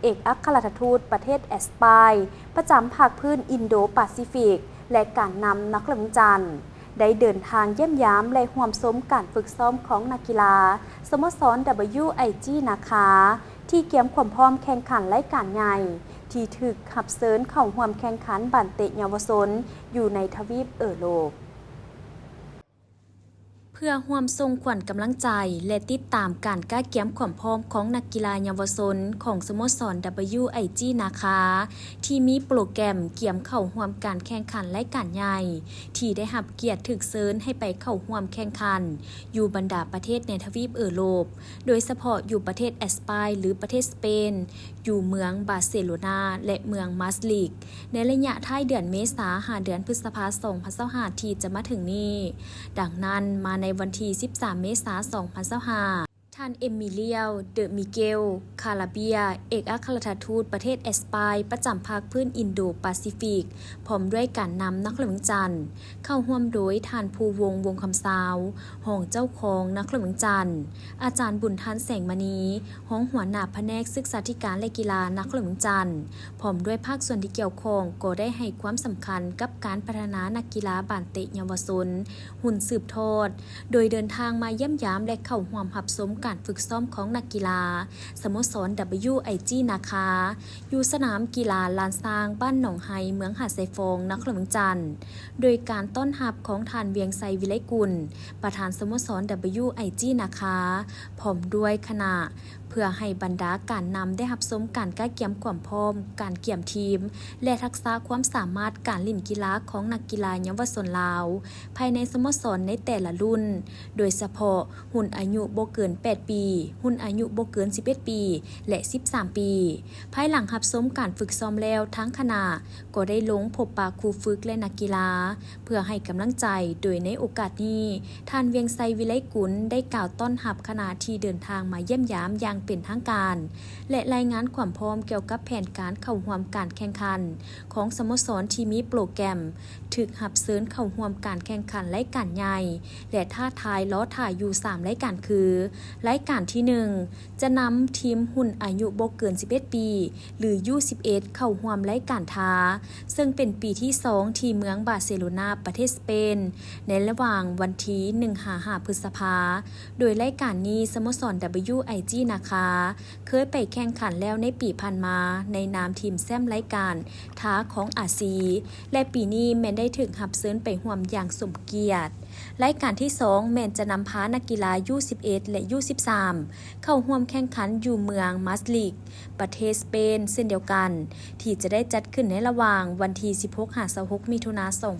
เอกอัครราชทูตประเทศแอสปายประจำภาคพื้นอินโดแปซิฟิกและการนำนักละวิจันทร์ได้เดินทางเยี่ยมยามและร่วมชมการฝึกซ้อมของนักกีฬาสโมสร WIG นะคะที่เตรียมความพร้อมแข่งขันรายการใหญ่ที่ถูกขับเชิญเข้าร่วมแข่งขันบันเตะเยาวชนอยู่ในทวีปโลกเพื่อร่วมส่งขวัญกำลังใจและติดตามการก้าเกียมความพร้อมของนักกีฬาเยาวชนของสโมสร WIG นะคะที่มีโปรแกรมเกียมเข้าร่วมการแข่งขันรายการใหญ่ที่ได้รับเกียรติถูกเชิญให้ไปเข้าร่วมแข่งขันอยู่บรรดาประเทศในทวีปโลกโดยเฉพาะอยู่ประเทศแอสปายหรือประเทศสเปนอยู่เมืองบาร์เซโลนาและเมืองมาดริดในระยะท้ายเดือนเมษายนหาเดือนพฤษภาคม2025ที่จะมาถึงนี้ดังนั้นมาในวันที่ 13 เมษายน 2025 ท่านเอมิเลียโ เดอ มิเกล คาราเบียเอกอัครราชทูตประเทศแอสปายประจำภาคพื้นอินโดแปซิฟิกพร้อมด้วยการนำนักละวิจันทร์เข้าร่วมโดยท่านภูวงศ์ วงศ์คำสาวห้องเจ้าของนักละวิจันทร์อาจารย์บุญทันแสงมณีห้องหัวหน้าแผนกศึกษาธิการและกีฬานักละวิจันทร์พร้อมด้วยภาคส่วนที่เกี่ยวข้องก็ได้ให้ความสำคัญกับการพัฒนานักกีฬาบานเตะเยาวชนหุ่นสืบทอดโดยเดินทางมาเยี่ยมยามและเข้าร่วมรับชมการฝึกซ้อมของนักกีฬาสโมสร WIG นะคะอยู่สนามกีฬาลานซางบ้านหนองไฮเมืองหาดไซฟงนครหลวงจันทร์โดยการต้อนรับของท่านเวียงไซวิไลกุลประธานสโมสร WIG นะคะพร้อมด้วยคณะเพื่อให้บรรดาการนำได้รับชมการก้าเกียมความพร้อมการเกี่ยมทีมและทักษะความสามารถการเล่นกีฬาของนักกีฬาเยาวชนลาวภายในสโมสรในแต่ละรุ่นโดยเฉพาะหุ่นอายุบ่เกิน 8 ปีหุ่นอายุบ่เกิน 11 ปีและ 13 ปีภายหลังรับชมการฝึกซ้อมแล้วทั้งคณะก็ได้ลงพบปะครูฝึกและนักกีฬาเพื่อให้กำลังใจโดยในโอกาสนี้ท่านเวียงไซวิไลกุลได้กล่าวต้อนรับคณะที่เดินทางมาเยี่ยมยามอย่างเป็นทางการและรายงานความพร้อมเกี่ยวกับแผนการเข้าร่วมการแข่งขันของสโมสรที่มีโปรแกรมถูกรับเชิญเข้าร่วมการแข่งขันรายการใหญ่และท้าทายล้อถ่ายอยู่3รายการคือรายการที่1จะนำทีมหุ่นอายุบ่เกิน 11 ปีหรือ U11 เข้าร่วมรายการท้าซึ่งเป็นปีที่2ที่เมืองบาร์เซโลนาประเทศสเปนในระหว่างวันที่1-5 พฤษภาคมโดยรายการนี้สโมสร WIG นะคะเคยไปแข่งขันแล้วในปีผ่านมาในนามทีมแซมรายการท้าของอาซีและปีนี้แม่นได้ถึงรับเชิญไปร่วมอย่างสมเกียรติรายการที่2แม่นจะนำพานักกีฬา U11 และ U13 เข้าร่วมแข่งขันอยู่เมืองมาดริดประเทศสเปนเช่นเดียวกันที่จะได้จัดขึ้นในระหว่างวันที่ 16-26 มิถุนายน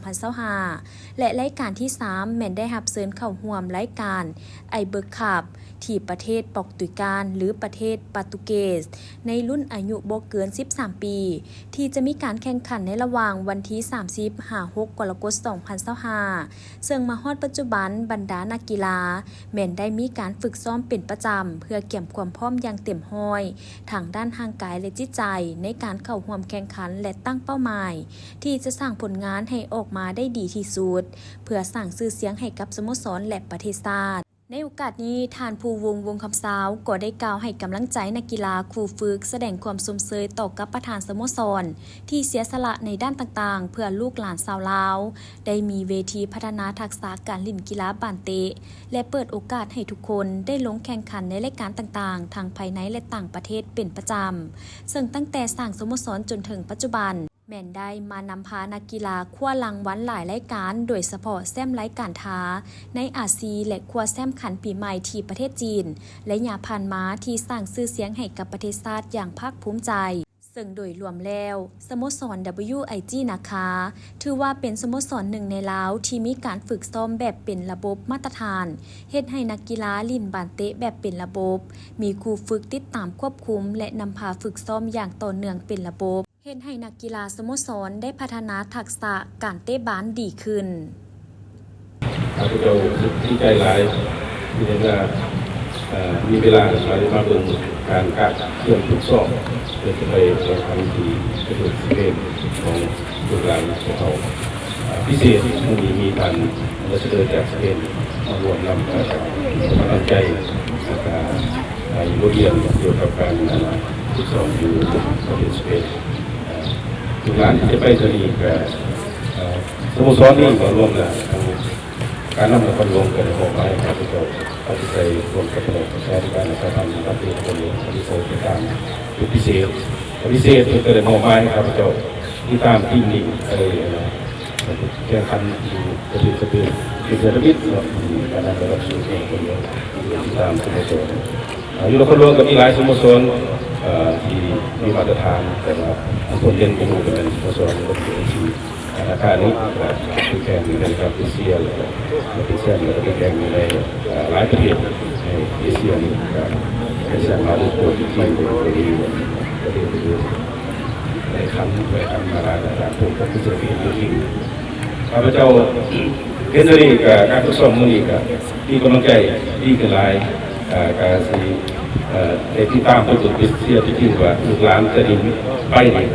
2025และรายการที่3แม่นได้รับเชิญเข้าร่วมรายการไอเบิร์กคัพที่ประเทศโปรตุเกสหรือประเทศโปรตุเกสในรุ่นอายุบ่เกิน 13 ปีที่จะมีการแข่งขันในระหว่างวันที่ 30-6 กรกฎาคม 2025ซึ่งมาฮอดปัจจุบันบรรดานักกีฬาแม่นได้มีการฝึกซ้อมเป็นประจำเพื่อเก็บความพร้อมอย่างเต็มห้อยทางด้านทางกายและจิตใจในการเข้าร่วมแข่งขันและตั้งเป้าหมายที่จะสร้างผลงานให้ออกมาได้ดีที่สุดเพื่อสร้างชื่อเสียงให้กับสโมสรและประเทศชาติในโอกาสนี้ท่านภูวงศ์ วงศ์คำสาวก็ได้กล่าวให้กำลังใจนักกีฬาครูฝึกแสดงความสมเสยต่อกับประธานสโมสรที่เสียสละในด้านต่างๆเพื่อลูกหลานชาวลาวได้มีเวทีพัฒนาทักษะการเล่นกีฬาบานเตะและเปิดโอกาสให้ทุกคนได้ลงแข่งขันในรายการต่างๆทั้งภายในและต่างประเทศเป็นประจำซึ่งตั้งแต่สร้างสโมสรจนถึงปัจจุบันแม่นได้มานำพานักกีฬาคว้ารางวัลหลายรายการโดยเฉพาะแซมรายการท้าในอาเซียนและคว้าแซมขันปีใหม่ที่ประเทศจีนและยาผ่านมาที่สร้างชื่อเสียงให้กับประเทศชาติอย่างภาคภูมิใจซึ่งโดยรวมแล้วสโมสร WIG นะคะถือว่าเป็นสโมสรหนึ่งในลาวที่มีการฝึกซ้อมแบบเป็นระบบมาตรฐานเฮ็ดให้นักกีฬาลิ่นบานเตะแบบเป็นระบบมีครูฝึกติดตามควบคุมและนำพาฝึกซ้อมอย่างต่อเนื่องเป็นระบบเฮ็ดให้นักกีฬาสโมสรได้พัฒนาทักษะการเตะบาสดีขึ้นข้าพเจ้าดีใจหลายที่ได้มีเวลามาเบิ่งการเตรียมฝึกซ้อมเพื่อจะไปแข่งขันที่ประเทศสเปนของลูกหลานของเขาพิเศษที่มีท่านรัชเดอร์จากสเปนมาร่วมนำกำลังใจในการบทเรียนเกี่ยวกับการ ฝึกซ้อมอยู่ประเทศสเปนทุกร้านที่จะไปสนีกับสโมสรนี่ก็รวมแล้วการนำมาคนรวมกันในหมู่บ้านครับที่เราปฏิเสธรวมกับเราใช้ในการกระทำประเทศคนเดียวปฏิเสธเป็นการพิเศษเป็นการหมู่บ้านครับที่ตามที่นี้แข่งขันอยู่ประเทศสเปนที่เซอร์บิสการนำมารับสู่คนเดียวตามสโมสรอยู่ในคนรวมก็มีหลายสโมสรที่มีมาตรฐานแต่ว่าคนเล่นก็ดูเป็นสโมสรก็เป็นที่อาคารนี้คือแข่งอยู่ในประเทศเซียและประเทศเซียและก็แข่งอยู่ในหลายประเทศในเอเชียนี่ครับเป็นสมาชิกตัวที่เป็นประเทศในคำมาลาจากพวกก็คือจะเป็นอยู่ที่ข้าพเจ้าเกณฑ์นี้กับการทดสอบมือนี้กับที่กำลังใจที่กันหลายการในที่ตามตัวจุดเสียที่จริงว่าลูกหลานจะดินไปนี่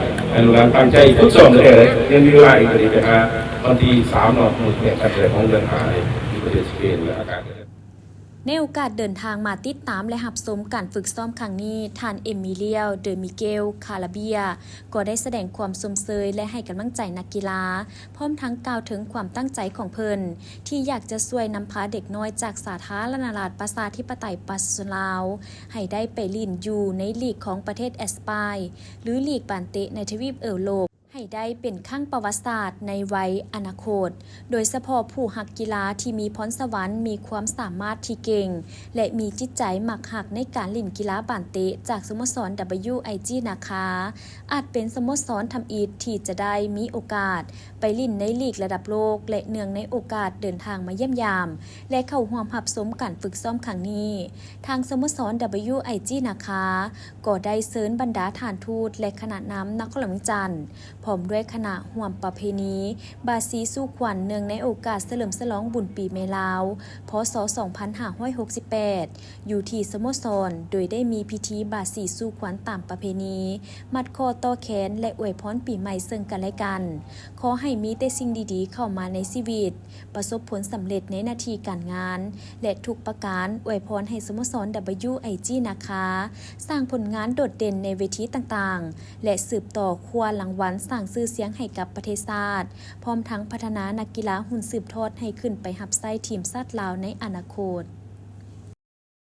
ลูกหลานตั้งใจทุกส่วนเลยยังมีเวลาอีกทีไปหาวันที่3นอกมือแข่งขันของเดือนหาที่ประเทศสเปนและอากาศในโอกาสเดินทางมาติดตามและหับชมการฝึกซ้อมครั้งนี้ท่านเอมิเลียเดอมิเกลคาราเบียก็ได้แสดงความสมเสยและให้กำลังใจนักกีฬาพร้อมทั้งกล่าวถึงความตั้งใจของเพิ่นที่อยากจะช่วยนำพาเด็กน้อยจากสาธารณรัฐประชาธิปไตยปาเลสไตน์ให้ได้ไปลิ่นอยู่ในลีกของประเทศแอสปายหรือลีกบานเตะในทวีปยุโรปให้ได้เป็นครั้งประวัติศาสตร์ในวัยอนาคตโดยเฉพาะผู้หักกีฬาที่มีพรสวรรค์มีความสามารถที่เก่งและมีจิตใจหมักหักในการเล่นกีฬาบานเตะจากสโมสร WIG นะคะอาจเป็นสโมสรทำอิฐที่จะได้มีโอกาสไปเล่นในลีกระดับโลกและเนื่องในโอกาสเดินทางมาเยี่ยมยามและเข้าร่วมรับชมการฝึกซ้อมครั้งนี้ทางสโมสร WIG นะคะก็ได้เชิญบรรดาฐานทูตและคณะนำนักกำลังจันทร์พร้อมด้วยคณะห่วมประเพณีบาซีสู้ขวัญเนื่องในโอกาสเฉลิมฉลองบุญปีใหม่ลาวพ.ศ. 2568อยู่ที่สโมสรโดยได้มีพิธีบาซีสู้ขวัญตามประเพณีมัดคอต่อแขนและอวยพรปีใหม่ซึ่งกันและกันขอให้มีแต่สิ่งดีๆเข้ามาในชีวิตประสบผลสำเร็จในหน้าที่การงานและทุกประการอวยพรให้สโมสร WIG นะคะสร้างผลงานโดดเด่นในเวทีต่างๆและสืบต่อคว้ารางวัลสร้างชื่อเสียงให้กับประเทศชาติพร้อมทั้งพัฒนานักกีฬาหุ่นสืบทอดให้ขึ้นไปรับใช้ทีมชาติลาวในอนาคต